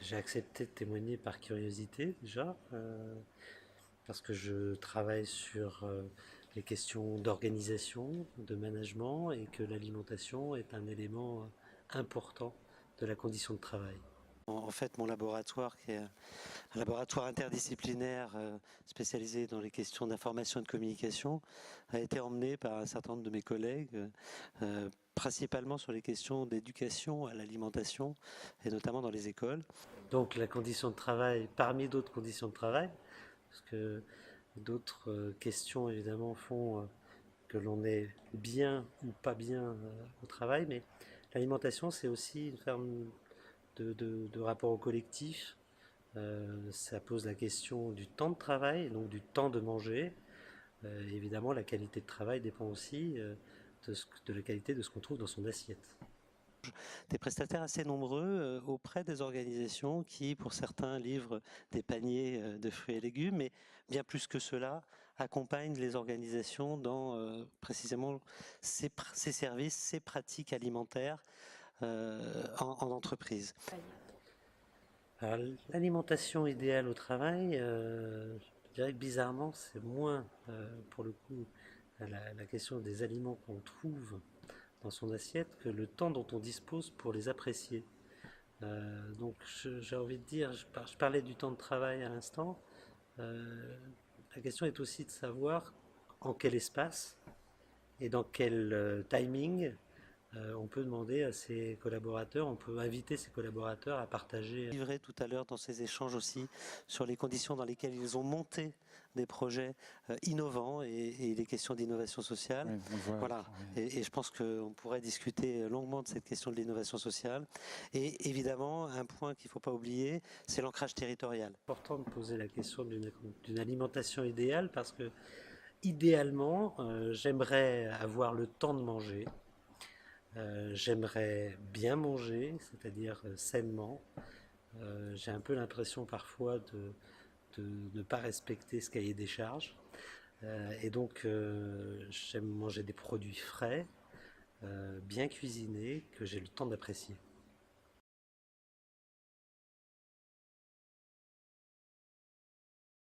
J'ai accepté de témoigner par curiosité déjà, parce que je travaille sur les questions d'organisation, de management, et que l'alimentation est un élément important de la condition de travail. En fait, mon laboratoire, qui est un laboratoire interdisciplinaire spécialisé dans les questions d'information et de communication, a été emmené par un certain nombre de mes collègues, principalement sur les questions d'éducation à l'alimentation, et notamment dans les écoles. Donc la condition de travail, parmi d'autres conditions de travail, parce que d'autres questions évidemment font que l'on est bien ou pas bien au travail, mais l'alimentation c'est aussi une forme de rapport au collectif. Ça pose la question du temps de travail, donc du temps de manger. Évidemment, la qualité de travail dépend aussi de la qualité de ce qu'on trouve dans son assiette. Des prestataires assez nombreux auprès des organisations qui, pour certains, livrent des paniers de fruits et légumes, mais bien plus que cela, accompagnent les organisations dans précisément ces services, ces pratiques alimentaires en entreprise. L'alimentation idéale au travail, je dirais que bizarrement, c'est moins, pour le coup, la question des aliments qu'on trouve dans son assiette que le temps dont on dispose pour les apprécier. Donc j'ai envie de dire, je parlais du temps de travail à l'instant, la question est aussi de savoir en quel espace et dans quel timing on peut demander à ses collaborateurs, on peut inviter ses collaborateurs à partager. Livré tout à l'heure dans ces échanges aussi sur les conditions dans lesquelles ils ont monté des projets innovants et les questions d'innovation sociale. Oui, voilà. Oui. Et je pense qu'on pourrait discuter longuement de cette question de l'innovation sociale. Et évidemment, un point qu'il ne faut pas oublier, c'est l'ancrage territorial. C'est important de poser la question d'une alimentation idéale parce que idéalement, j'aimerais avoir le temps de manger. J'aimerais bien manger, c'est-à-dire sainement. J'ai un peu l'impression parfois de ne pas respecter ce cahier des charges. Et donc, j'aime manger des produits frais, bien cuisinés, que j'ai le temps d'apprécier.